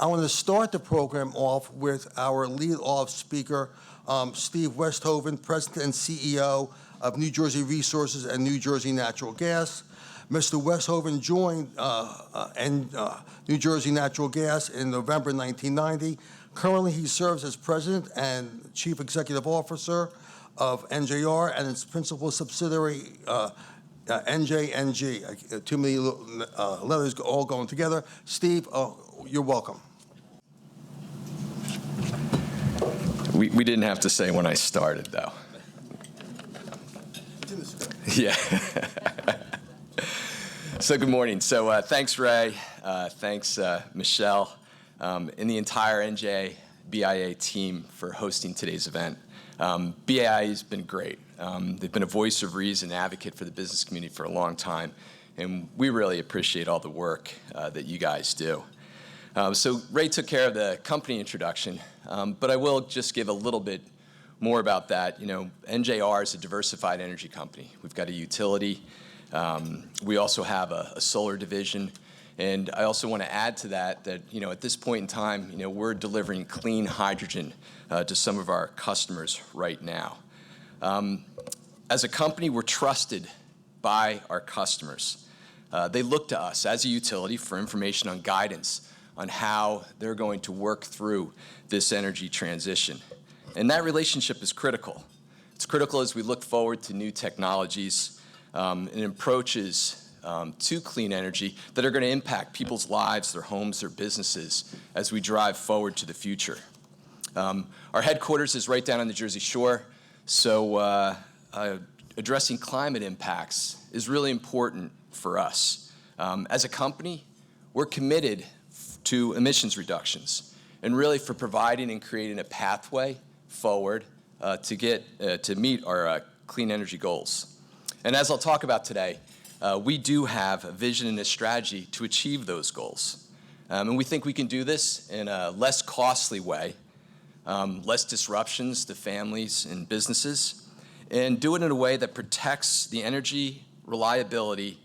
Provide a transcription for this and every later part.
I want to start the program off with our lead-off speaker, Steve Westhoven, President and CEO of New Jersey Resources and New Jersey Natural Gas. Mr. Westhoven joined New Jersey Natural Gas in November 1990. Currently, he serves as President and Chief Executive Officer of NJR and its principal subsidiary, NJNG. Too many letters all going together. Steve, you're welcome. We didn't have to say when I started, though. It's in the script. Yeah. So good morning. So thanks, Ray. Thanks, Michelle, and the entire NJBIA team for hosting today's event. BIA has been great. They've been a voice of reason, advocate for the business community for a long time, and we really appreciate all the work that you guys do. So Ray took care of the company introduction, but I will just give a little bit more about that. You know, NJR is a diversified energy company. We've got a utility. We also have a solar division. And I also want to add to that, you know, at this point in time, you know, we're delivering clean hydrogen to some of our customers right now. As a company, we're trusted by our customers. They look to us as a utility for information on guidance on how they're going to work through this energy transition. And that relationship is critical. It's critical as we look forward to new technologies and approaches to clean energy that are going to impact people's lives, their homes, their businesses as we drive forward to the future. Our headquarters is right down on the Jersey Shore, so addressing climate impacts is really important for us. As a company, we're committed to emissions reductions and really for providing and creating a pathway forward to meet our clean energy goals. And as I'll talk about today, we do have a vision and a strategy to achieve those goals. And we think we can do this in a less costly way, less disruptions to families and businesses, and do it in a way that protects the energy reliability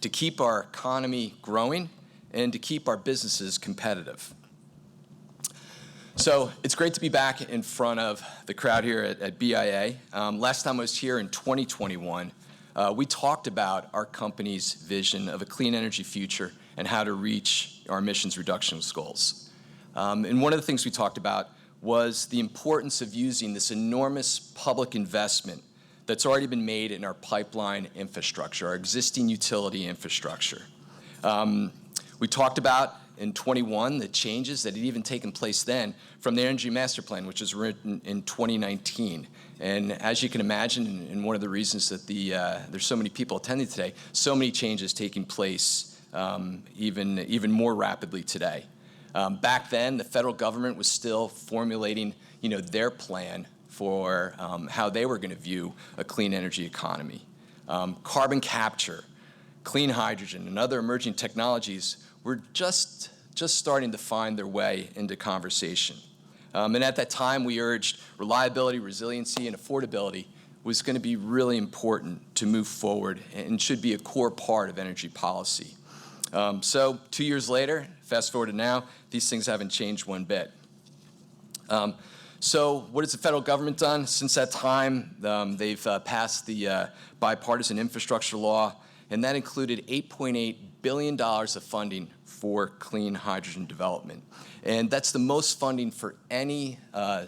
to keep our economy growing and to keep our businesses competitive. So it's great to be back in front of the crowd here at BIA. Last time I was here in 2021, we talked about our company's vision of a clean energy future and how to reach our emissions reduction goals. And one of the things we talked about was the importance of using this enormous public investment that's already been made in our pipeline infrastructure, our existing utility infrastructure. We talked about in 21 the changes that had even taken place then from the Energy Master Plan, which was written in 2019. And as you can imagine, and one of the reasons that there's so many people attending today, so many changes taking place even more rapidly today. Back then, the federal government was still formulating, you know, their plan for how they were going to view a clean energy economy. Carbon capture, clean hydrogen, and other emerging technologies were just starting to find their way into conversation. And at that time, we urged reliability, resiliency, and affordability was going to be really important to move forward and should be a core part of energy policy. So 2 years later, fast forward to now, these things haven't changed one bit. So what has the federal government done? Since that time, they've passed the bipartisan infrastructure law, and that included $8.8 billion of funding for clean hydrogen development. And that's the most funding for any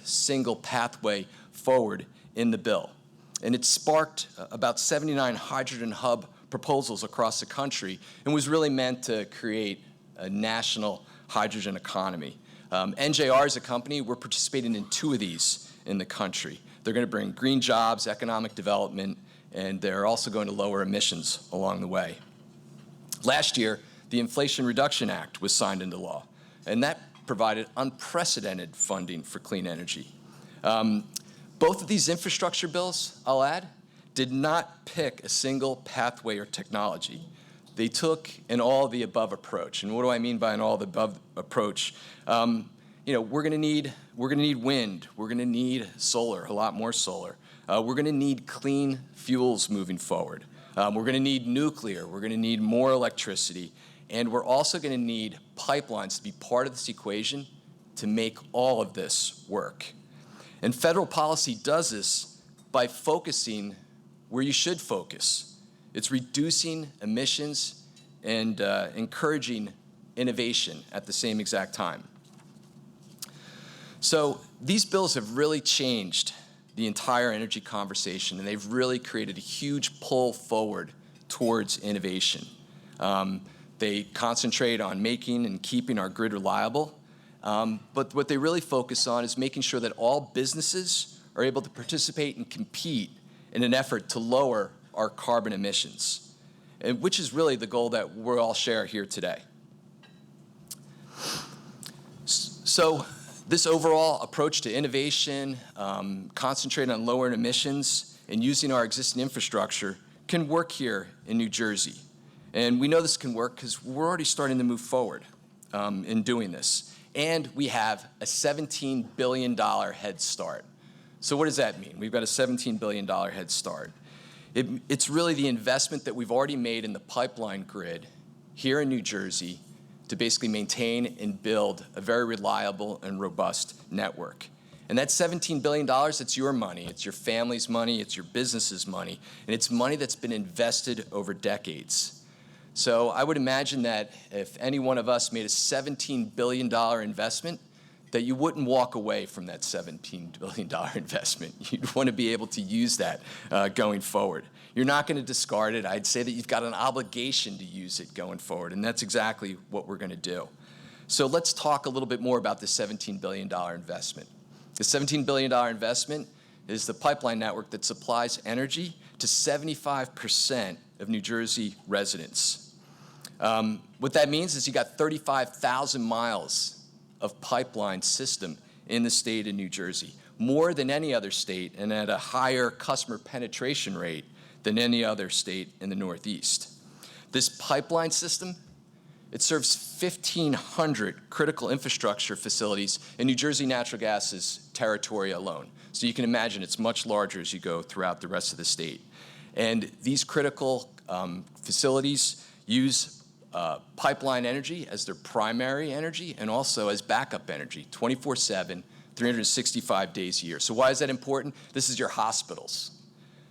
single pathway forward in the bill. And it sparked about 79 hydrogen hub proposals across the country and was really meant to create a national hydrogen economy. NJR as a company, we're participating in 2 of these in the country. They're going to bring green jobs, economic development, and they're also going to lower emissions along the way. Last year, the Inflation Reduction Act was signed into law, and that provided unprecedented funding for clean energy. Both of these infrastructure bills, I'll add, did not pick a single pathway or technology. They took an all-of-the-above approach. And what do I mean by an all-of-the-above approach? You know, we're going to need wind. We're going to need solar, a lot more solar. We're going to need clean fuels moving forward. We're going to need nuclear. We're going to need more electricity. And we're also going to need pipelines to be part of this equation to make all of this work. And federal policy does this by focusing where you should focus. It's reducing emissions and encouraging innovation at the same exact time. So these bills have really changed the entire energy conversation, and they've really created a huge pull forward towards innovation. They concentrate on making and keeping our grid reliable, but what they really focus on is making sure that all businesses are able to participate and compete in an effort to lower our carbon emissions, and which is really the goal that we all share here today. So this overall approach to innovation, concentrating on lowering emissions and using our existing infrastructure can work here in New Jersey. And we know this can work because we're already starting to move forward in doing this. And we have a $17 billion head start. So what does that mean? We've got a $17 billion head start. It's really the investment that we've already made in the pipeline grid here in New Jersey to basically maintain and build a very reliable and robust network. And that $17 billion, it's your money, it's your family's money, it's your business's money, and it's money that's been invested over decades. So I would imagine that if any one of us made a $17 billion investment, that you wouldn't walk away from that $17 billion investment. You'd want to be able to use that going forward. You're not going to discard it. I'd say that you've got an obligation to use it going forward, and that's exactly what we're going to do. So let's talk a little bit more about the $17 billion investment. The $17 billion investment is the pipeline network that supplies energy to 75% of New Jersey residents. What that means is you got 35,000 miles of pipeline system in the state of New Jersey, more than any other state and at a higher customer penetration rate than any other state in the Northeast. This pipeline system, it serves 1,500 critical infrastructure facilities in New Jersey Natural Gas's territory alone. So you can imagine it's much larger as you go throughout the rest of the state. And these critical facilities use pipeline energy as their primary energy and also as backup energy, 24/7, 365 days a year. So why is that important? This is your hospitals.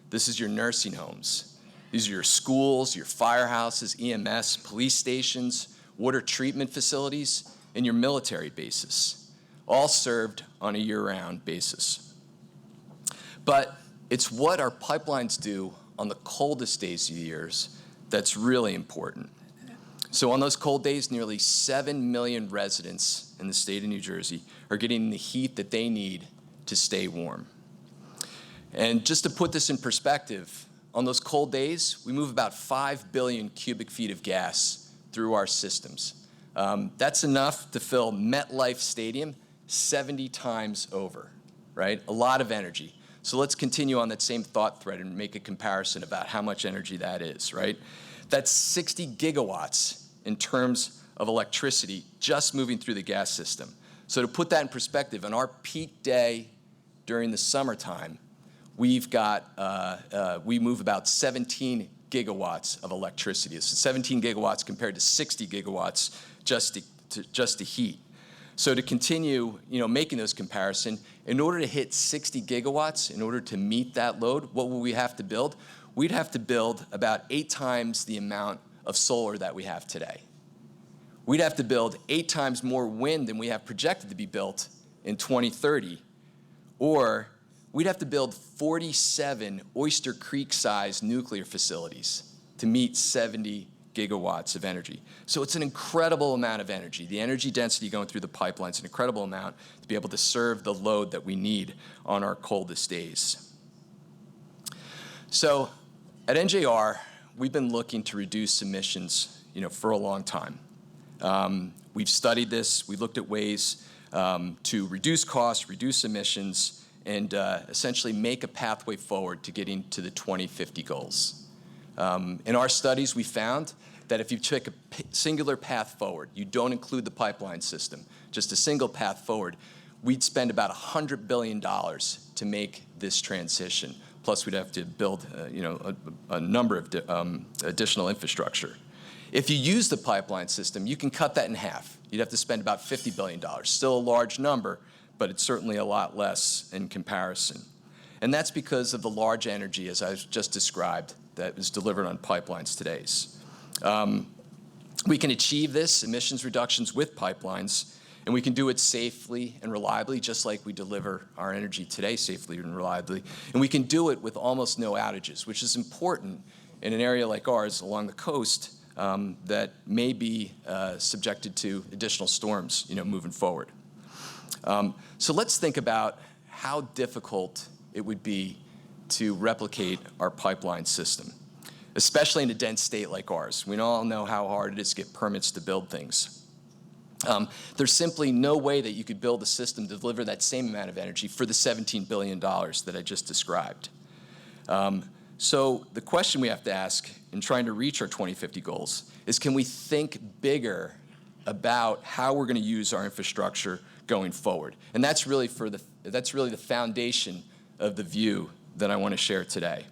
This is your nursing homes. These are your schools, your firehouses, EMS, police stations, water treatment facilities, and your military bases, all served on a year-round basis. But it's what our pipelines do on the coldest days of the years that's really important. So on those cold days, nearly 7 million residents in the state of New Jersey are getting the heat that they need to stay warm. And just to put this in perspective, on those cold days, we move about 5 billion cubic feet of gas through our systems. That's enough to fill MetLife Stadium 70 times over, right? A lot of energy. So let's continue on that same thought thread and make a comparison about how much energy that is, right? That's 60 gigawatts in terms of electricity just moving through the gas system. So to put that in perspective, on our peak day during the summertime, we move about 17 gigawatts of electricity. So 17 gigawatts compared to 60 gigawatts just to heat. So to continue, making those comparisons, in order to hit 60 gigawatts, in order to meet that load, what will we have to build? We'd have to build about 8 times the amount of solar that we have today. We'd have to build 8 times more wind than we have projected to be built in 2030, or we'd have to build 47 Oyster Creek-sized nuclear facilities to meet 70 gigawatts of energy. So it's an incredible amount of energy. The energy density going through the pipeline is an incredible amount to be able to serve the load that we need on our coldest days. So at NJR, we've been looking to reduce emissions, for a long time. We've studied this. We looked at ways to reduce costs, reduce emissions, and essentially make a pathway forward to getting to the 2050 goals. In our studies, we found that if you took a singular path forward, you don't include the pipeline system, just a single path forward, we'd spend about $100 billion to make this transition. Plus, we'd have to build, a number of additional infrastructure. If you use the pipeline system, you can cut that in half. You'd have to spend about $50 billion. Still a large number, but it's certainly a lot less in comparison. And that's because of the large energy, as I just described, that is delivered on pipelines today. We can achieve this, emissions reductions with pipelines, and we can do it safely and reliably, just like we deliver our energy today safely and reliably. And we can do it with almost no outages, which is important in an area like ours along the coast that may be subjected to additional storms, moving forward. So let's think about how difficult it would be to replicate our pipeline system, especially in a dense state like ours. We all know how hard it is to get permits to build things. There's simply no way that you could build a system to deliver that same amount of energy for the $17 billion that I just described. So the question we have to ask in trying to reach our 2050 goals is, can we think bigger about how we're going to use our infrastructure going forward? And that's really the foundation of the view that I want to share today.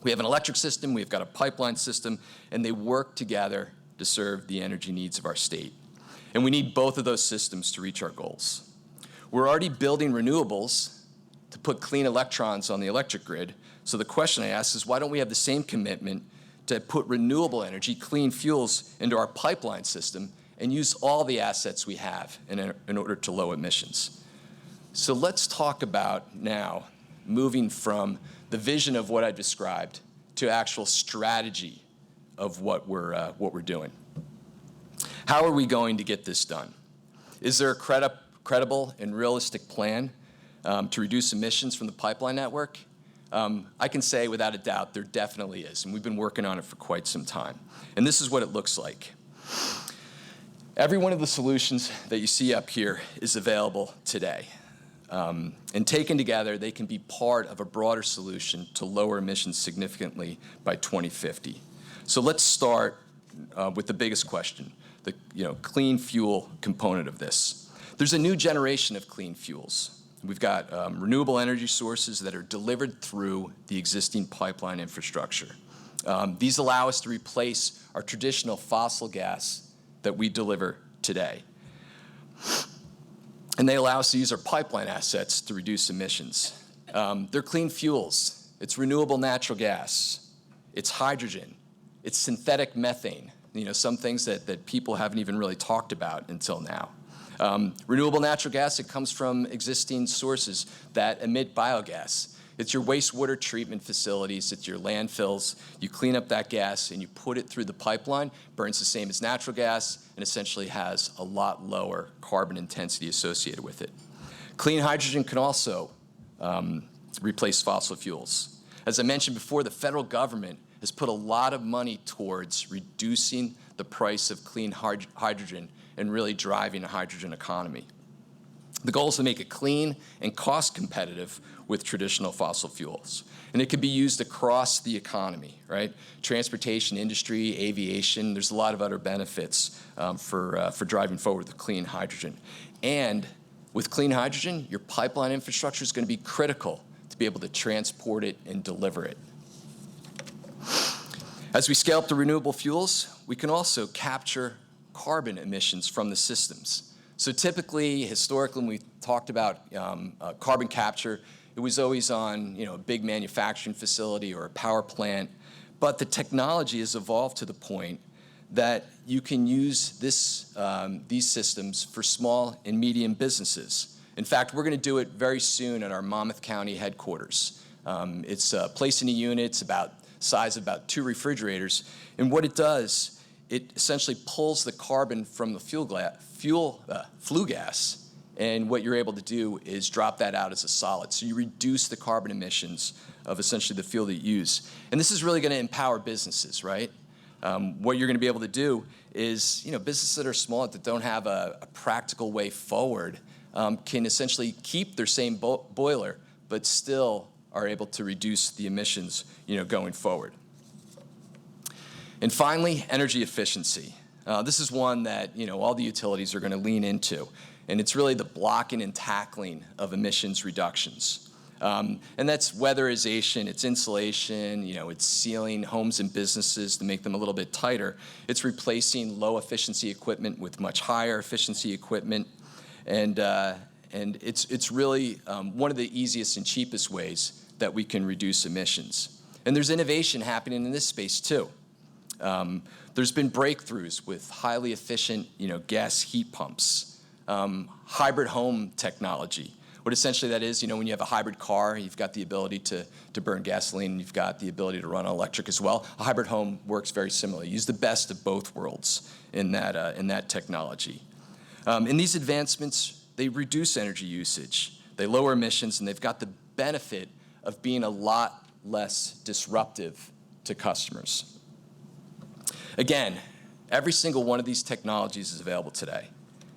We have an electric system, we've got a pipeline system, and they work together to serve the energy needs of our state. And we need both of those systems to reach our goals. We're already building renewables to put clean electrons on the electric grid. So the question I ask is, why don't we have the same commitment to put renewable energy, clean fuels, into our pipeline system and use all the assets we have in order to lower emissions? So let's talk about now moving from the vision of what I described to actual strategy of what we're doing. How are we going to get this done? Is there a credible and realistic plan to reduce emissions from the pipeline network? I can say without a doubt there definitely is, and we've been working on it for quite some time. And this is what it looks like. Every one of the solutions that you see up here is available today. And taken together, they can be part of a broader solution to lower emissions significantly by 2050. So let's start with the biggest question, the clean fuel component of this. There's a new generation of clean fuels. We've got renewable energy sources that are delivered through the existing pipeline infrastructure. These allow us to replace our traditional fossil gas that we deliver today. And they allow us to use our pipeline assets to reduce emissions. They're clean fuels. It's renewable natural gas. It's hydrogen. It's synthetic methane. Some things that people haven't even really talked about until now. Renewable natural gas, it comes from existing sources that emit biogas. It's your wastewater treatment facilities, it's your landfills. You clean up that gas and you put it through the pipeline, burns the same as natural gas, and essentially has a lot lower carbon intensity associated with it. Clean hydrogen can also replace fossil fuels. As I mentioned before, the federal government has put a lot of money towards reducing the price of clean hydrogen and really driving a hydrogen economy. The goal is to make it clean and cost competitive with traditional fossil fuels. And it can be used across the economy, right? Transportation, industry, aviation, there's a lot of other benefits for driving forward with clean hydrogen. And with clean hydrogen, your pipeline infrastructure is going to be critical to be able to transport it and deliver it. As we scale up the renewable fuels, we can also capture carbon emissions from the systems. So typically, historically, when we talked about carbon capture, it was always on a big manufacturing facility or a power plant. But the technology has evolved to the point that you can use these systems for small and medium businesses. In fact, we're going to do it very soon at our Monmouth County headquarters. It's placing a unit, it's about size of about 2 refrigerators. And what it does, it essentially pulls the carbon from the flue gas, and what you're able to do is drop that out as a solid. So you reduce the carbon emissions of essentially the fuel that you use. And this is really going to empower businesses, right? What you're going to be able to do is, businesses that are small, that don't have a practical way forward, can essentially keep their same boiler, but still are able to reduce the emissions, going forward. And finally, energy efficiency. This is one that all the utilities are going to lean into, and it's really the blocking and tackling of emissions reductions. And that's weatherization, it's insulation, it's sealing homes and businesses to make them a little bit tighter. It's replacing low efficiency equipment with much higher efficiency equipment. And it's really one of the easiest and cheapest ways that we can reduce emissions. And there's innovation happening in this space too. There's been breakthroughs with highly efficient, gas heat pumps, hybrid home technology. What essentially that is, when you have a hybrid car, you've got the ability to burn gasoline, you've got the ability to run on electric as well. A hybrid home works very similarly. Use the best of both worlds in that technology. And these advancements, they reduce energy usage, they lower emissions, and they've got the benefit of being a lot less disruptive to customers. Again, every single one of these technologies is available today.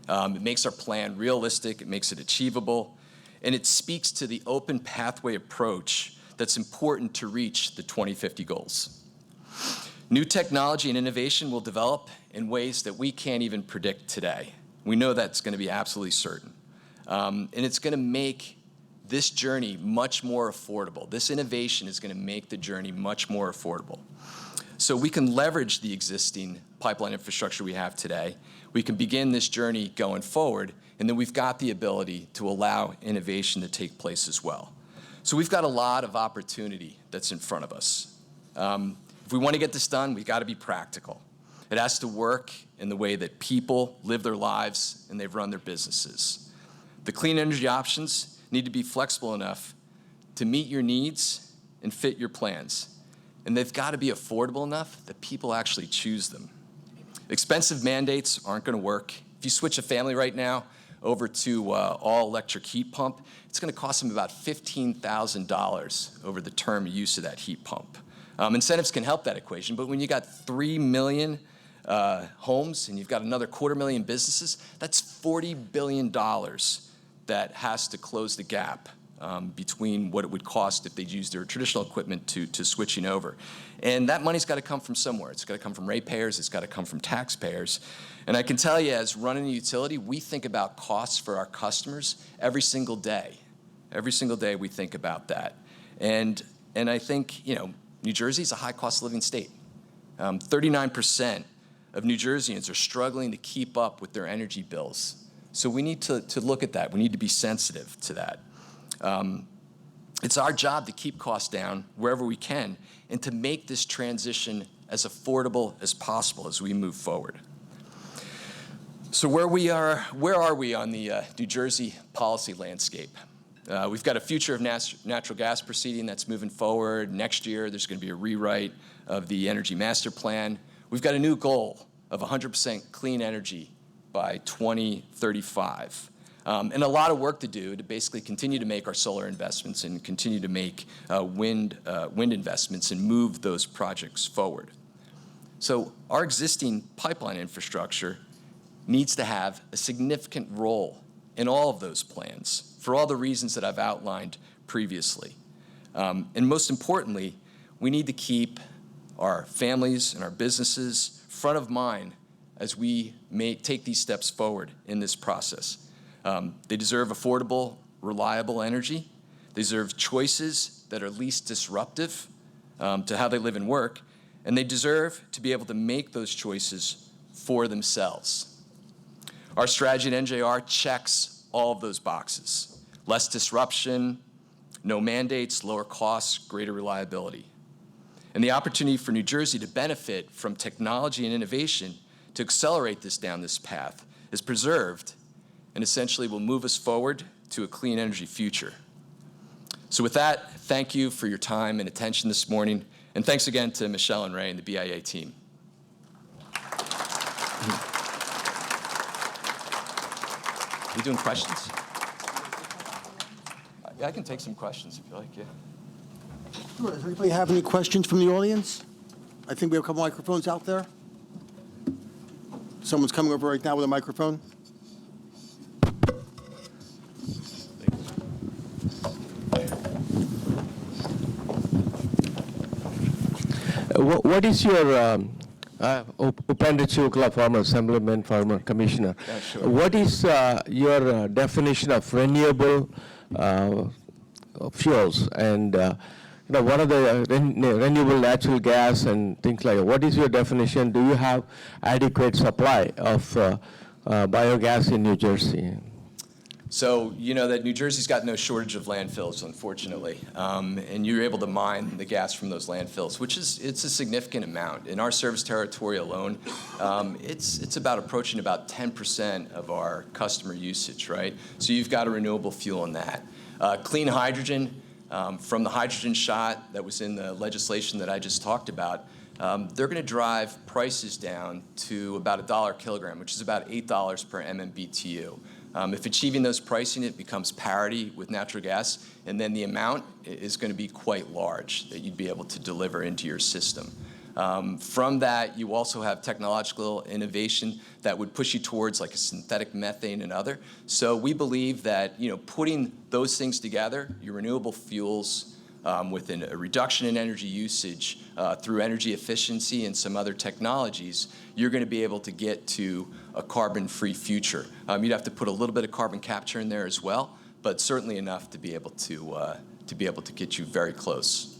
It makes our plan realistic, it makes it achievable, and it speaks to the open pathway approach that's important to reach the 2050 goals. New technology and innovation will develop in ways that we can't even predict today. We know that's going to be absolutely certain. And it's going to make this journey much more affordable. This innovation is going to make the journey much more affordable. So we can leverage the existing pipeline infrastructure we have today. We can begin this journey going forward, and then we've got the ability to allow innovation to take place as well. So we've got a lot of opportunity that's in front of us. If we want to get this done, we've got to be practical. It has to work in the way that people live their lives and they run their businesses. The clean energy options need to be flexible enough to meet your needs and fit your plans. And they've got to be affordable enough that people actually choose them. Expensive mandates aren't going to work. If you switch a family right now over to all-electric heat pump, it's going to cost them about $15,000 over the term use of that heat pump. Incentives can help that equation, but when you got 3 million homes and you've got another 250,000 businesses, that's $40 billion that has to close the gap between what it would cost if they'd use their traditional equipment to switching over. And that money's got to come from somewhere. It's got to come from ratepayers. It's got to come from taxpayers. And I can tell you, as running a utility, we think about costs for our customers every single day. Every single day we think about that. And I think, New Jersey's a high-cost living state. 39% of New Jerseyans are struggling to keep up with their energy bills. So we need to look at that. We need to be sensitive to that. It's our job to keep costs down wherever we can and to make this transition as affordable as possible as we move forward. So where are we on the New Jersey policy landscape? We've got a future of natural gas proceeding that's moving forward. Next year, there's going to be a rewrite of the Energy Master Plan. We've got a new goal of 100% clean energy by 2035. And a lot of work to do to basically continue to make our solar investments and continue to make wind investments and move those projects forward. So our existing pipeline infrastructure needs to have a significant role in all of those plans for all the reasons that I've outlined previously. And most importantly, we need to keep our families and our businesses front of mind as we take these steps forward in this process. They deserve affordable, reliable energy. They deserve choices that are least disruptive to how they live and work. And they deserve to be able to make those choices for themselves. Our strategy at NJR checks all of those boxes. Less disruption, no mandates, lower costs, greater reliability. And the opportunity for New Jersey to benefit from technology and innovation to accelerate down this path is preserved and essentially will move us forward to a clean energy future. So with that, thank you for your time and attention this morning, and thanks again to Michelle and Ray and the BIA team. Are we doing questions? Yeah, I can take some questions if you like, yeah. Sure. Does anybody have any questions from the audience? I think we have a couple microphones out there. Someone's coming over right now with a microphone. What is your Upendichu former assemblyman, former commissioner? Yeah, sure. What is your definition of renewable fuels, and what are the renewable natural gas and things like that? What is your definition? Do you have adequate supply of biogas in New Jersey? So you know that New Jersey's got no shortage of landfills, unfortunately, and you're able to mine the gas from those landfills, which it's a significant amount. In our service territory alone, it's about approaching about 10% of our customer usage, right? So you've got a renewable fuel in that. Clean hydrogen, from the hydrogen shot that was in the legislation that I just talked about, they're going to drive prices down to about $1 a kilogram, which is about $8 per MMBTU. If achieving those pricing, it becomes parity with natural gas, and then the amount is going to be quite large that you'd be able to deliver into your system. From that, you also have technological innovation that would push you towards like a synthetic methane and other. So we believe that putting those things together, your renewable fuels, with a reduction in energy usage through energy efficiency and some other technologies, you're going to be able to get to a carbon-free future. You'd have to put a little bit of carbon capture in there as well, but certainly enough to be able to get you very close.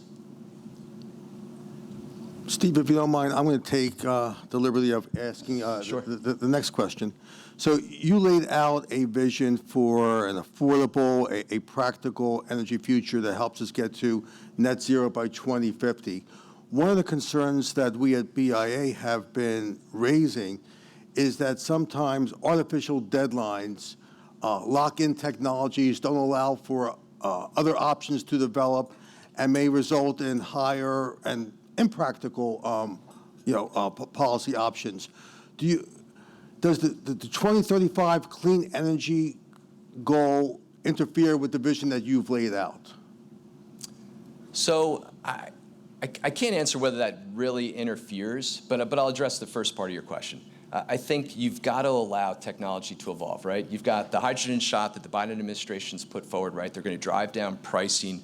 Steve, if you don't mind, I'm going to take the liberty of asking Sure. the next question. So you laid out a vision for an affordable, a practical energy future that helps us get to net zero by 2050. One of the concerns that we at BIA have been raising is that sometimes artificial deadlines lock in technologies, don't allow for other options to develop, and may result in higher and impractical policy options. Does the 2035 clean energy goal interfere with the vision that you've laid out? So I can't answer whether that really interferes, but I'll address the first part of your question. I think you've got to allow technology to evolve, right? You've got the hydrogen shot that the Biden administration's put forward, right? They're going to drive down pricing,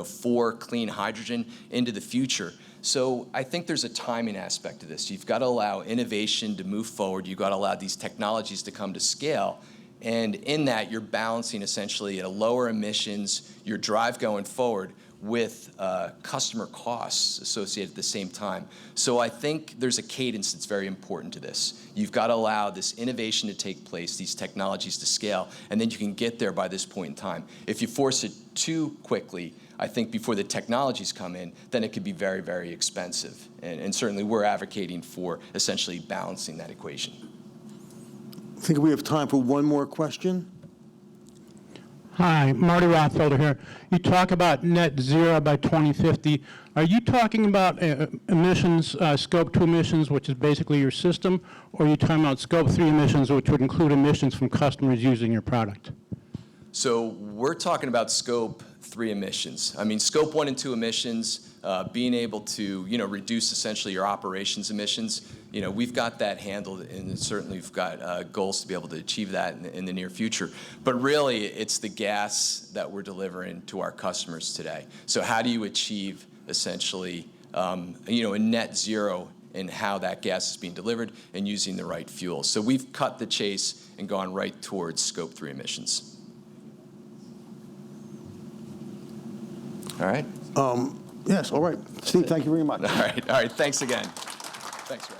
for clean hydrogen into the future. So I think there's a timing aspect to this. You've got to allow innovation to move forward. You've got to allow these technologies to come to scale. And in that, you're balancing essentially a lower emissions, your drive going forward with customer costs associated at the same time. So I think there's a cadence that's very important to this. You've got to allow this innovation to take place, these technologies to scale, and then you can get there by this point in time. If you force it too quickly, I think before the technologies come in, then it could be very, very expensive. And certainly we're advocating for essentially balancing that equation. I think we have time for one more question. Hi, Marty Rothfelder here. You talk about net zero by 2050. Are you talking about emissions, scope 2 emissions, which is basically your system, or are you talking about scope 3 emissions, which would include emissions from customers using your product? So we're talking about scope 3 emissions. I mean, scope 1 and 2 emissions, being able to, reduce essentially your operations emissions. We've got that handled, and certainly we've got goals to be able to achieve that in the near future. But really, it's the gas that we're delivering to our customers today. So how do you achieve essentially, a net zero in how that gas is being delivered and using the right fuel? So we've cut the chase and gone right towards scope 3 emissions. All right. Yes, all right. Steve, thank you very much. All right. Thanks again. Thanks, Ray.